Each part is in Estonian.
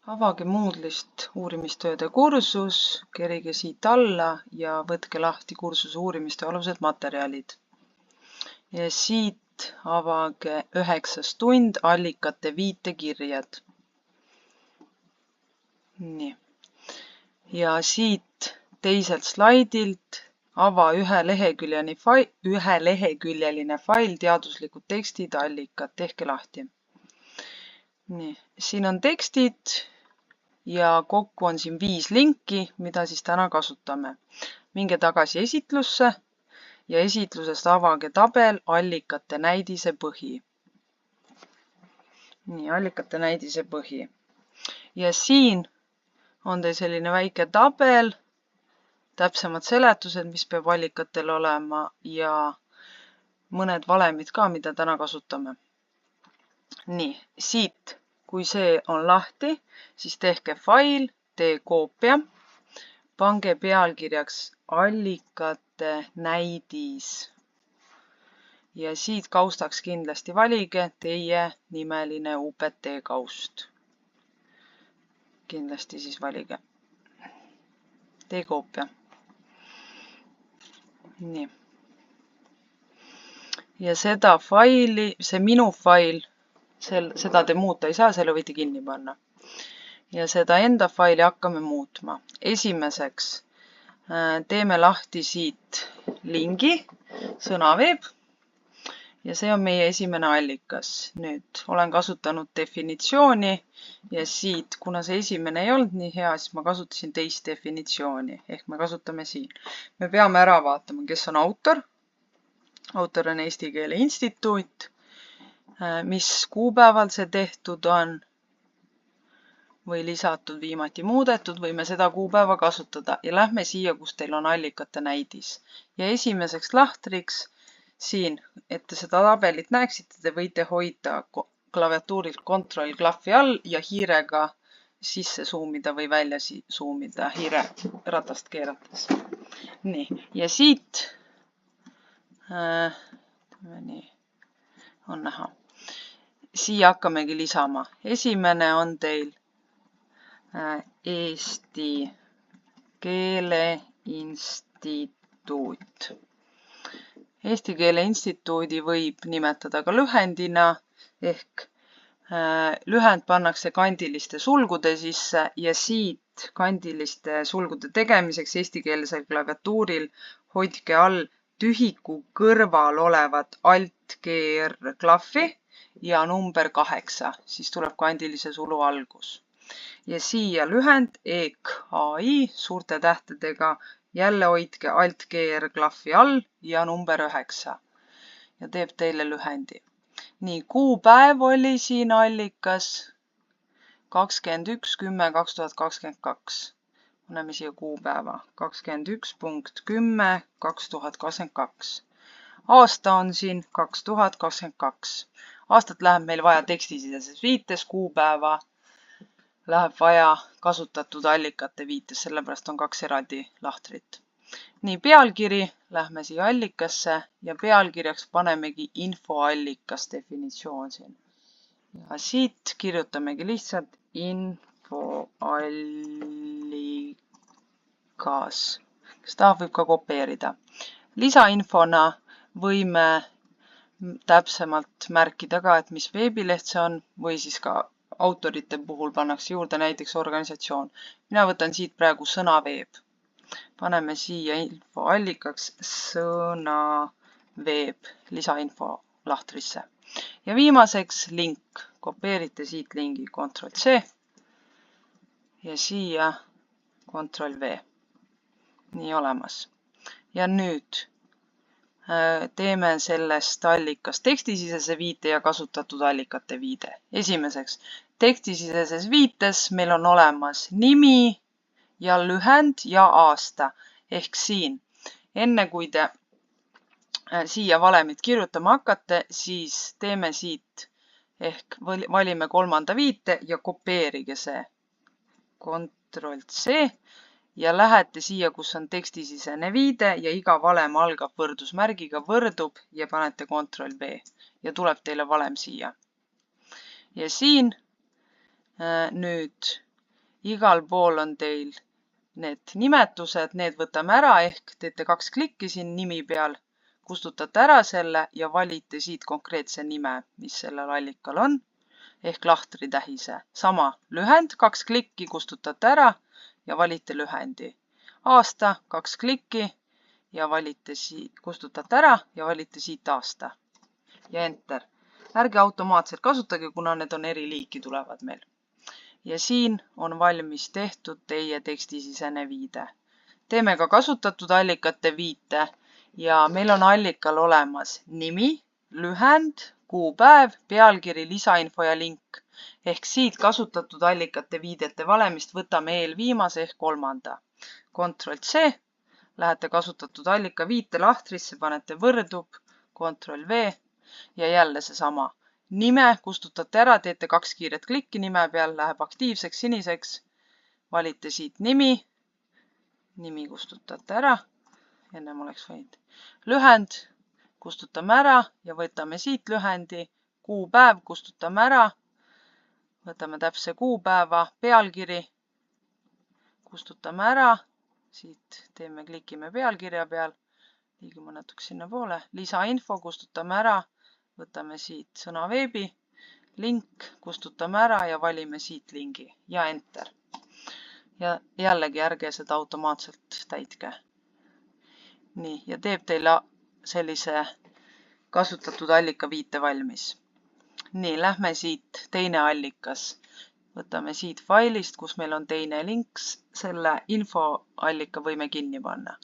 Avage Moodle'ist uurimistööde kursus, kerige siit alla ja võtke lahti kursuse uurimistöö alused materjalid. Ja siit avage 9. tund allikate viitekirjad. Nii. Ja siit teiselt slaidilt ava üheleheküljeline fail, teaduslikud tekstid, allikad, tehke lahti. Nii. Siin on tekstid ja kokku on siin 5 linki, mida siis täna kasutame. Minge tagasi esitlusse ja esitlusest avage tabel allikate näidise põhi. Nii, allikate näidise põhi. Ja siin on teil selline väike tabel, täpsemad seletused, mis peab allikatel olema ja mõned valemid ka, mida täna kasutame. Nii, siit, kui see on lahti, siis tehke fail, tee koopia, pange pealkirjaks allikate näidis. Ja siit kaustaks kindlasti valige teie nimeline UPT kaust. Kindlasti siis valige. Tee koopia. Nii. Ja seda faili, see minu fail, seda te muuta ei saa, selle võite kinni panna. Ja seda enda faili hakkame muutma. Esimeseks teeme lahti siit lingi, sõnaveeb. Ja see on meie esimene allikas. Nüüd olen kasutanud definitsiooni ja siit, kuna see esimene ei olnud nii hea, siis ma kasutasin teist definitsiooni. Ehk me kasutame siin. Me peame ära vaatama, kes on autor. Autor on Eesti Keele Instituut. Mis kuupäeval see tehtud on või lisatud, viimati muudetud, võime seda kuupäeva kasutada. Ja lähme siia, kus teil on allikate näidis. Ja esimeseks lahtriks siin, et te seda tabelit näeksite, te võite hoida klaviatuurilt Ctrl klahvi all ja hiirega sisse suumida või välja suumida hiire ratast keerates. Nii, ja siit nii, on näha. Siia hakkamegi lisama. Esimene on teil Eesti Keele Instituut. Eesti Keele Instituudi võib nimetada ka lühendina ehk lühend pannakse kandiliste sulgude sisse ja siit kandiliste sulgude tegemiseks eestikeelsel klaviatuuril hoidke all tühiku kõrval olevat Alt-GR klahvi ja number 8, siis tuleb kandilise sulu algus. Ja siia lühend EKAI suurte tähtedega jälle hoidke Alt-GR klahvi all ja number 9 ja teeb teile lühendi. Nii, kuupäev oli siin allikas 21.10.2022. Paneme siia kuupäeva 21.10.2022. Aasta on siin 2022. Aastat läheb meil vaja tekstisiseses viites, kuupäeva läheb vaja kasutatud allikate viites, sellepärast on 2 eraldi lahtrit. Nii, pealkiri, lähme siia allikasse ja pealkirjaks panemegi infoallikas definitsioon siin. Ja siit kirjutamegi lihtsalt infoallikas. Kes tahab, võib ka kopeerida. Lisainfona võime täpsemalt märkida ka, et mis veebileht see on või siis ka autorite puhul pannakse juurde näiteks organisatsioon. Mina võtan siit praegu sõnaveeb. Paneme siia infoallikaks sõnaveeb lisainfo lahtrisse. Ja viimaseks link. Kopeerite siit lingi Ctrl-C ja siia Ctrl-V. Nii olemas. Ja nüüd teeme sellest allikas tekstisisese viite ja kasutatud allikate viide. Esimeseks, tekstisiseses viites meil on olemas nimi ja lühend ja aasta. Ehk siin, enne kui te siia valemit kirjutama hakkate, siis teeme siit ehk valime 3. viite ja kopeerige see. Ctrl-C ja lähete siia, kus on tekstisisene viide ja iga valem algab võrdusmärgiga, võrdub ja panete Ctrl-V ja tuleb teile valem siia. Ja siin nüüd igal pool on teil need nimetused, need võtame ära ehk teete 2 klikki siin nimi peal, kustutate ära selle ja valite siit konkreetse nime, mis sellel allikal on, ehk lahtritähise. Sama lühend, 2 klikki, kustutate ära ja valite lühendi. Aasta, 2 klikki ja valite siit, kustutate ära ja valite siit aasta. Ja enter. Ärge automaatselt kasutage, kuna need on eri liiki tulevad meil. Ja siin on valmis tehtud teie tekstisisene viide. Teeme ka kasutatud allikate viite ja meil on allikal olemas nimi, lühend, kuupäev, pealkiri, lisainfo ja link. Ehk siit kasutatud allikate viidete valemist võtame eelviimase ehk 3. Ctrl-C, lähete kasutatud allika viite lahtrisse, panete võrdub, Ctrl-V ja jälle seesama. Nime kustutate ära, teete 2 kiiret klikki nime peal, läheb aktiivseks, siniseks, valite siit nimi, nimi kustutate ära, ennem oleks võinud. Lühend kustutame ära ja võtame siit lühendi, kuupäev kustutame ära, võtame täpse kuupäeva, pealkiri kustutame ära, siit teeme, klikime pealkirja peal, liigume natuke sinna poole, lisainfo kustutame ära, võtame siit sõna veebi, link kustutame ära ja valime siit lingi ja enter. Ja jällegi ärge seda automaatselt täitke. Nii, ja teeb teile sellise kasutatud allika viite valmis. Nii, lähme siit teine allikas. Võtame siit failist, kus meil on teine link, selle infoallika võime kinni panna.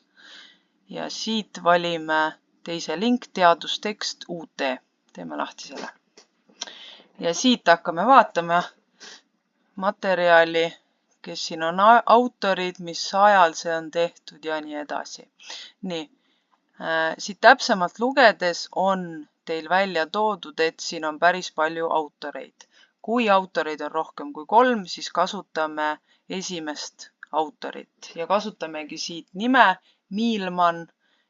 Ja siit valime teise link, teadustekst, UT. Teeme lahti selle. Ja siit hakkame vaatama materjali, kes siin on autorid, mis ajal see on tehtud ja nii edasi. Nii, siit täpsemalt lugedes on teil välja toodud, et siin on päris palju autoreid. Kui autoreid on rohkem kui 3, siis kasutame esimest autorit ja kasutamegi siit nime Miilman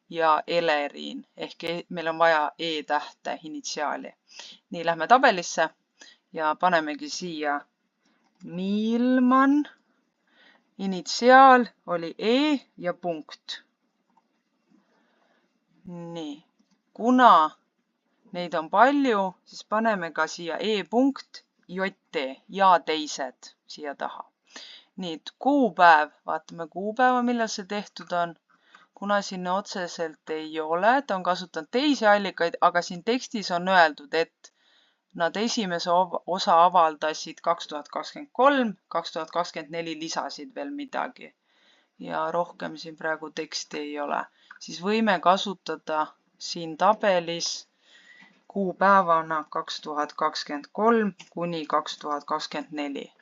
ja Eleriin, ehk meil on vaja E-tähte initsiaali. Nii, lähme tabelisse ja panemegi siia Miilman, initsiaal oli E ja punkt. Nii, kuna neid on palju, siis paneme ka siia E-punkt, JT ja teised siia taha. Nii, kuupäev, vaatame kuupäeva, millal see tehtud on. Kuna sinna otseselt ei ole, ta on kasutanud teisi allikaid, aga siin tekstis on öeldud, et nad esimese osa avaldasid 2023, 2024 lisasid veel midagi. Ja rohkem siin praegu teksti ei ole. Siis võime kasutada siin tabelis kuupäevana 2023 kuni 2024.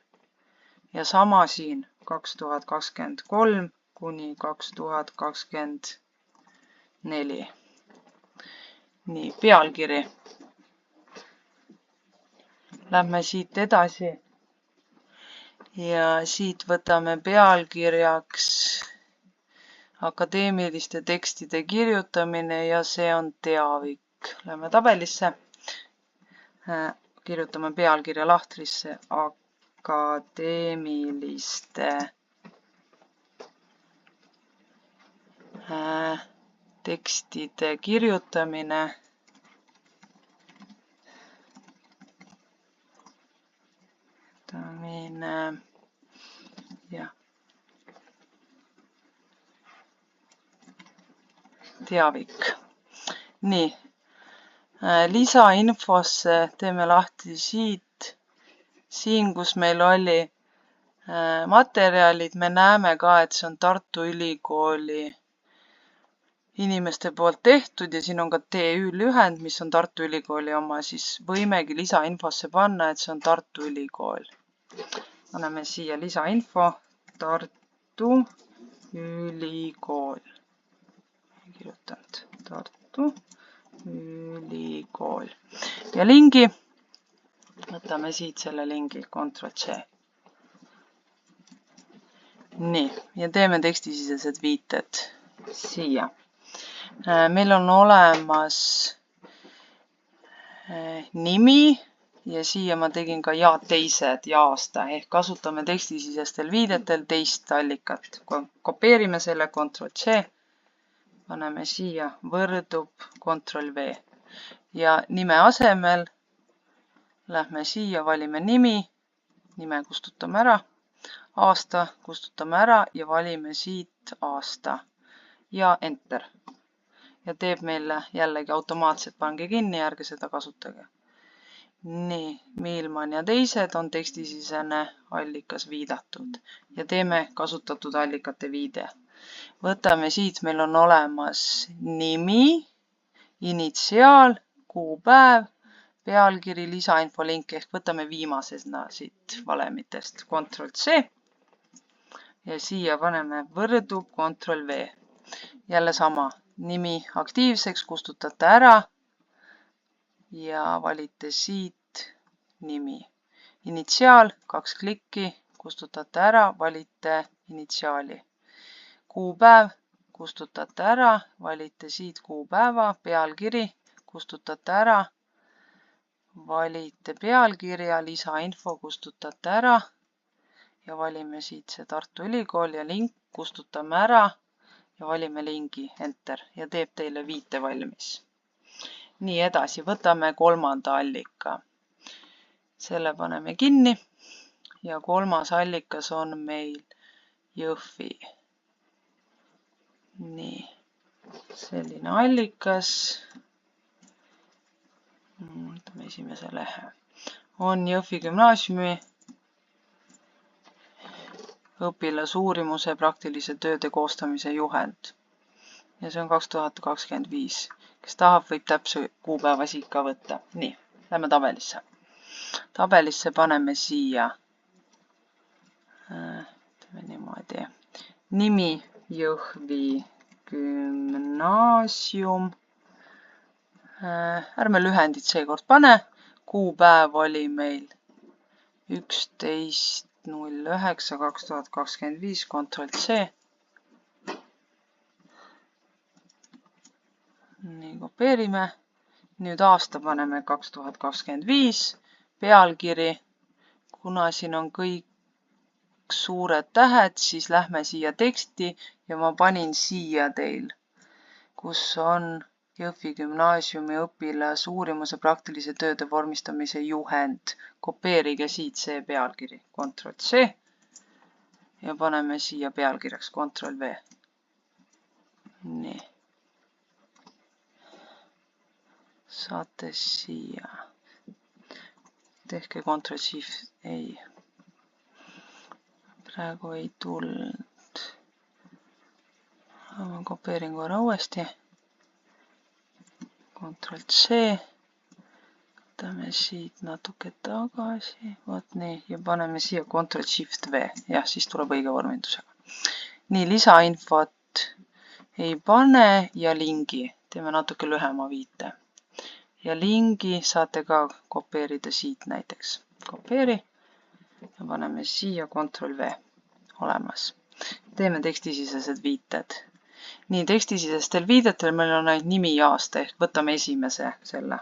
Ja sama siin 2023 kuni 2024. Nii, pealkiri. Lähme siit edasi. Ja siit võtame pealkirjaks akadeemiliste tekstide kirjutamine ja see on teavik. Lähme tabelisse. Kirjutame pealkirja lahtrisse akadeemiliste tekstide kirjutamine. Ja teavik. Nii, lisainfosse teeme lahti siit. Siin, kus meil oli materjalid, me näeme ka, et see on Tartu Ülikooli inimeste poolt tehtud ja siin on ka TÜ lühend, mis on Tartu Ülikooli oma, siis võimegi lisainfosse panna, et see on Tartu Ülikool. Paneme siia lisainfo, Tartu Ülikool. Kirjutanud Tartu Ülikool. Ja lingi, võtame siit selle lingi, Ctrl-C. Nii, ja teeme tekstisisesed viited siia. Meil on olemas nimi, ja siia ma tegin ka ja teised ja aasta ehk kasutame tekstisisestel viidetel teist allikat. Kopeerime selle Ctrl+C, paneme siia võrdub Ctrl+V ja nime asemel lähme siia, valime nime kustutame ära, aasta kustutame ära ja valime siit aasta ja Enter. Ja teeb meile jällegi automaatselt, pange kinni, ärge seda kasutage. Nii, Miilman ja teised on tekstisisene allikas viidatud ja teeme kasutatud allikate viide. Võtame siit, meil on olemas nimi, initsiaal, kuupäev, pealkiri, lisainfolink ehk võtame viimasena siit valemitest Ctrl+C ja siia paneme võrdub Ctrl+V. Jälle sama, nimi aktiivseks kustutate ära ja valite siit nimi. Initsiaal, 2 klikki, kustutate ära, valite initsiaali. Kuupäev, kustutate ära, valite siit kuupäeva, pealkiri, kustutate ära, valite pealkirja, lisainfo, kustutate ära ja valime siit see Tartu Ülikool ja link, kustutame ära ja valime lingi, Enter ja teeb teile viite valmis. Nii edasi, võtame kolmanda allika. Selle paneme kinni ja kolmas allikas on meil Jõhvi. Nii, selline allikas. Võtame esimese lehe. On Jõhvi gümnaasiumi õpilasuurimuse praktilise tööde koostamise juhend. Ja see on 2025. Kes tahab, võib täpse kuupäeva siit ka võtta. Nii, lähme tabelisse. Tabelisse paneme siia. Teeme niimoodi. Nimi Jõhvi gümnaasium. Ärme lühendit seekord pane. Kuupäev oli meil 11.09.2025, Ctrl+C. Nii, kopeerime. Nüüd aasta paneme 2025. Pealkiri. Kuna siin on kõik suured tähed, siis lähme siia teksti ja ma panin siia teil, kus on Jõhvi gümnaasiumi õpilasuurimuse praktilise tööde vormistamise juhend. Kopeerige siit see pealkiri, Ctrl+C ja paneme siia pealkirjaks Ctrl+V. Nii. Saate siia. Tehke Ctrl+Shift, ei. Praegu ei tulnud. Ma kopeerin korra uuesti. Ctrl+C. Võtame siit natuke tagasi. Vot nii. Ja paneme siia Ctrl+Shift+V. Jah, siis tuleb õige vormindusega. Nii, lisainfot ei pane ja lingi. Teeme natuke lühema viite. Ja lingi saate ka kopeerida siit näiteks. Kopeeri ja paneme siia Ctrl+V olemas. Teeme tekstisisesed viited. Nii, tekstisisestel viidetel meil on ainult nimi ja aasta ehk võtame esimese selle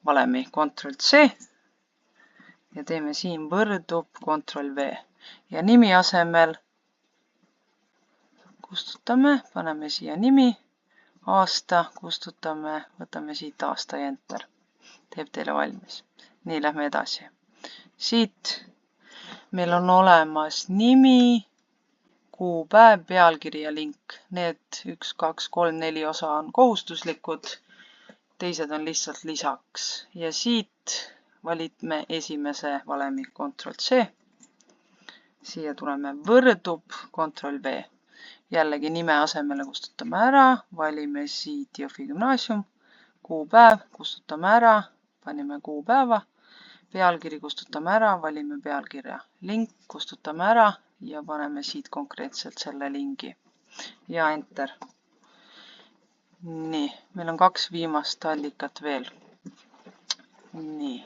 valemi Ctrl+C ja teeme siin võrdub Ctrl+V ja nimi asemel kustutame, paneme siia nimi, aasta, kustutame, võtame siit aasta ja Enter. Teeb teile valmis. Nii, lähme edasi. Siit meil on olemas nimi, kuupäev, pealkiri ja link. Need 1, 2, 3, 4 osa on kohustuslikud, teised on lihtsalt lisaks. Ja siit valime esimese valemi Ctrl+C. Siia tuleme võrdub Ctrl+V. Jällegi nime asemele kustutame ära, valime siit Jõhvi gümnaasium, kuupäev, kustutame ära, panime kuupäeva, pealkiri kustutame ära, valime pealkirja, link kustutame ära ja paneme siit konkreetselt selle lingi ja Enter. Nii, meil on 2 viimast allikat veel. Nii,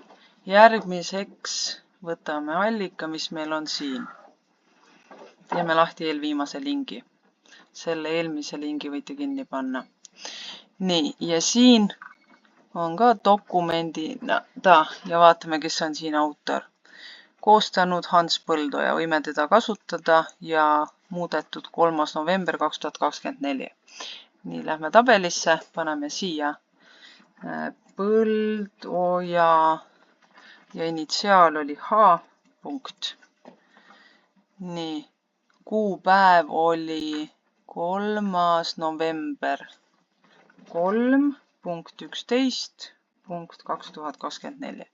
järgmiseks võtame allika, mis meil on siin. Teeme lahti eelviimase lingi. Selle eelmise lingi võite kinni panna. Nii, ja siin on ka dokumendina ja vaatame, kes on siin autor. Koostanud Hans Põldoja, võime teda kasutada ja muudetud 3. november 2024. Nii, lähme tabelisse, paneme siia Põldoja ja initsiaal oli H. punkt. Nii, kuupäev oli 3. november 3.11.2024.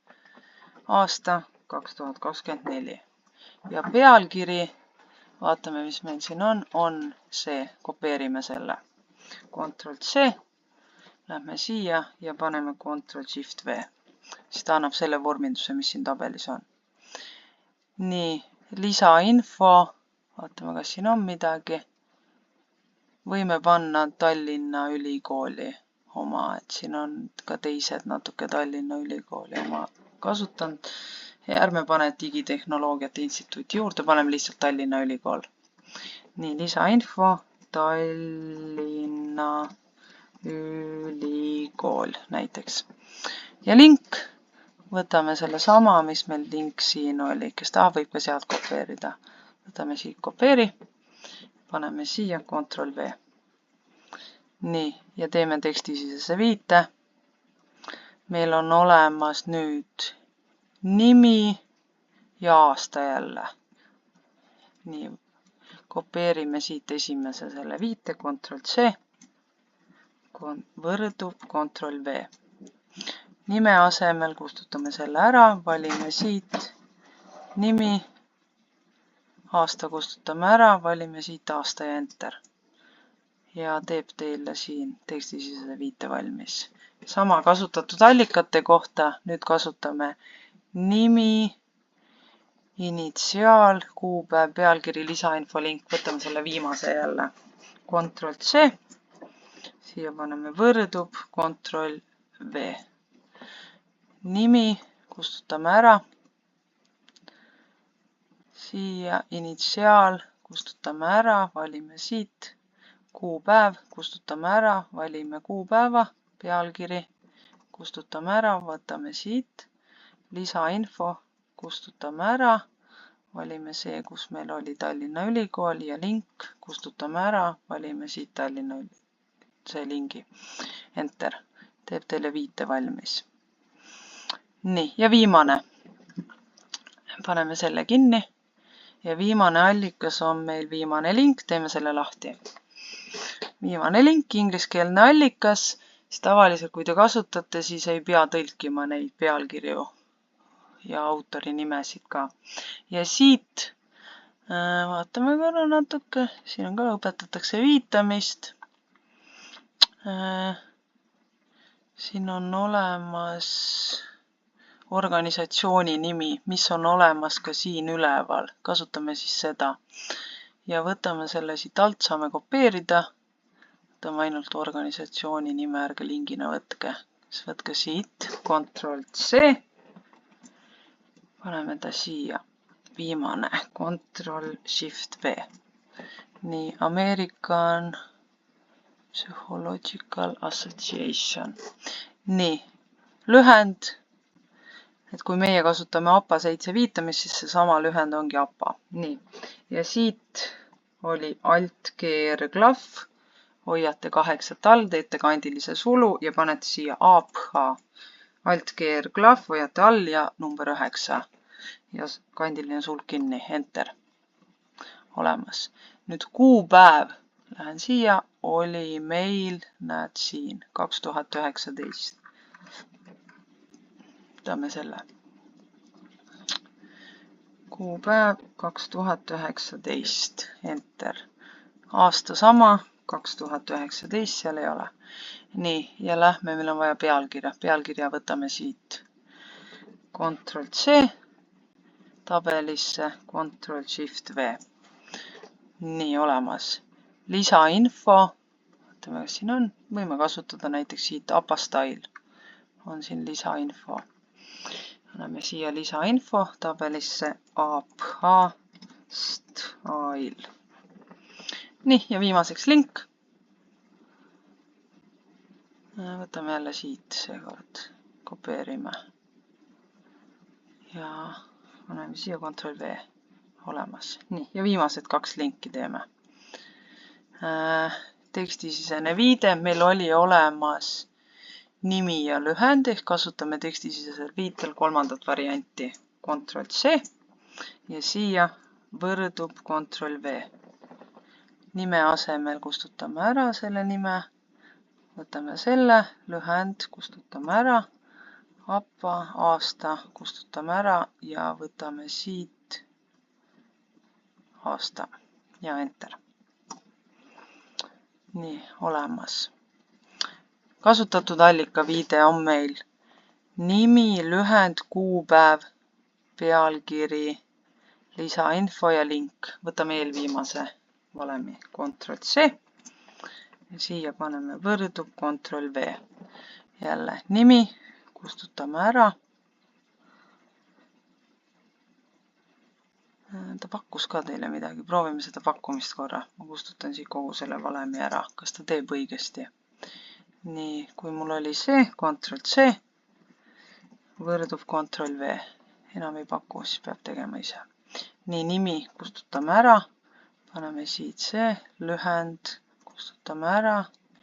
Aasta 2024. Ja pealkiri, vaatame, mis meil siin on see, kopeerime selle. Ctrl-C, lähme siia ja paneme Ctrl-Shift-V. Siis ta annab selle vorminduse, mis siin tabelis on. Nii, lisainfo, vaatame, kas siin on midagi. Võime panna Tallinna Ülikooli oma, et siin on ka teised natuke Tallinna Ülikooli oma kasutanud. Ja ärme pane Digitehnoloogiate Instituuti juurde, paneme lihtsalt Tallinna Ülikool. Nii, lisainfo, Tallinna Ülikool näiteks. Ja link, võtame selle sama, mis meil link siin oli, kes tahab, võib ka sealt kopeerida. Võtame siit kopeeri, paneme siia Ctrl-V. Nii, ja teeme tekstisisese viite. Meil on olemas nüüd nimi ja aasta jälle. Nii, kopeerime siit esimese selle viite, Ctrl-C, võrdub Ctrl-V. Nime asemel kustutame selle ära, valime siit nimi, aasta kustutame ära, valime siit aasta ja enter. Ja teeb teile siin tekstisisese viite valmis. Sama kasutatud allikate kohta, nüüd kasutame nimi, initsiaal, kuupäev, pealkiri, lisainfo, link, võtame selle viimase jälle. Ctrl-C, siia paneme võrdub, Ctrl-V. Nimi, kustutame ära. Siia initsiaal, kustutame ära, valime siit. Kuupäev, kustutame ära, valime kuupäeva, pealkiri, kustutame ära, võtame siit. Lisainfo, kustutame ära, valime see, kus meil oli Tallinna Ülikool ja link, kustutame ära, valime siit Tallinna see lingi. Enter, teeb teile viite valmis. Nii, ja viimane. Paneme selle kinni ja viimane allikas on meil viimane link, teeme selle lahti. Viimane link, ingliskeelne allikas, siis tavaliselt kui te kasutate, siis ei pea tõlkima neid pealkirju ja autori nimesid ka. Ja siit vaatame korra natuke, siin on ka õpetatakse viitamist. Siin on olemas organisatsiooni nimi, mis on olemas ka siin üleval. Kasutame siis seda. Ja võtame selle siit alt, saame kopeerida. Võtame ainult organisatsiooni nime, ärge lingina võtke. Siis võtke siit, Ctrl-C. Paneme ta siia. Viimane, Ctrl-Shift-V. Nii, American Psychological Association. Nii, lühend. Et kui meie kasutame APA 7 viitamist, siis see sama lühend ongi APA. Nii, ja siit oli Alt-G-R-Klahv, hoiate 8 all, teete kandilise sulu ja panete siia APH. Alt-G-R-Klahv, hoiate all ja number 9 ja kandiline sulg kinni, enter. Olemas. Nüüd kuupäev, lähen siia, oli meil, näed siin, 2019. Võtame selle. Kuupäev 2019, enter. Aasta sama, 2019, seal ei ole. Nii, ja lähme, meil on vaja pealkirja. Pealkirja võtame siit. Ctrl-C, tabelisse, Ctrl-Shift-V. Nii, olemas. Lisainfo, vaatame, kas siin on. Võime kasutada näiteks siit APA Style. On siin lisainfo. Anname siia lisainfo tabelisse APH Style. Nii, ja viimaseks link. Võtame jälle siit seekord, kopeerime ja paneme siia Ctrl V olemas. Nii, ja viimased 2 linki teeme. Tekstisisene viide, meil oli olemas nimi ja lühend, ehk kasutame tekstisisesel viitel 3. varianti Ctrl C ja siia võrdub Ctrl V. Nime asemel kustutame ära selle nime, võtame selle, lühend kustutame ära, APA, aasta kustutame ära ja võtame siit aasta ja enter. Nii, olemas. Kasutatud allika viide on meil nimi, lühend, kuupäev, pealkiri, lisainfo ja link. Võtame eelviimase valemi Ctrl C ja siia paneme võrdub Ctrl V. Jälle nimi, kustutame ära. Ta pakkus ka teile midagi, proovime seda pakkumist korra. Ma kustutan siit kogu selle valemi ära, kas ta teeb õigesti. Nii, kui mul oli see, Ctrl C, võrdub Ctrl V. Enam ei paku, siis peab tegema ise. Nii, nimi kustutame ära, paneme siit see, lühend kustutame ära,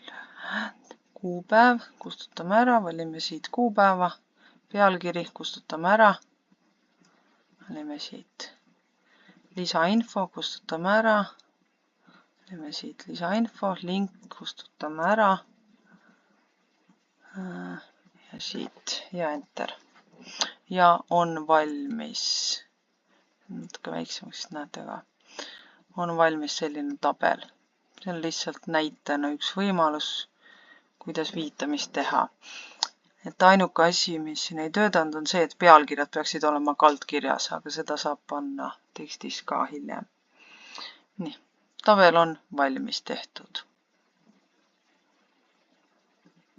lühend, kuupäev kustutame ära, valime siit kuupäeva, pealkiri kustutame ära, valime siit. Lisainfo kustutame ära, teeme siit lisainfo, link kustutame ära ja siit ja enter. Ja on valmis, natuke väiksemaks näete ka, on valmis selline tabel. See on lihtsalt näitena üks võimalus, kuidas viitamist teha. Et ainuke asi, mis siin ei töötanud, on see, et pealkirjad peaksid olema kaldkirjas, aga seda saab panna tekstis ka hiljem. Nii, tabel on valmis tehtud.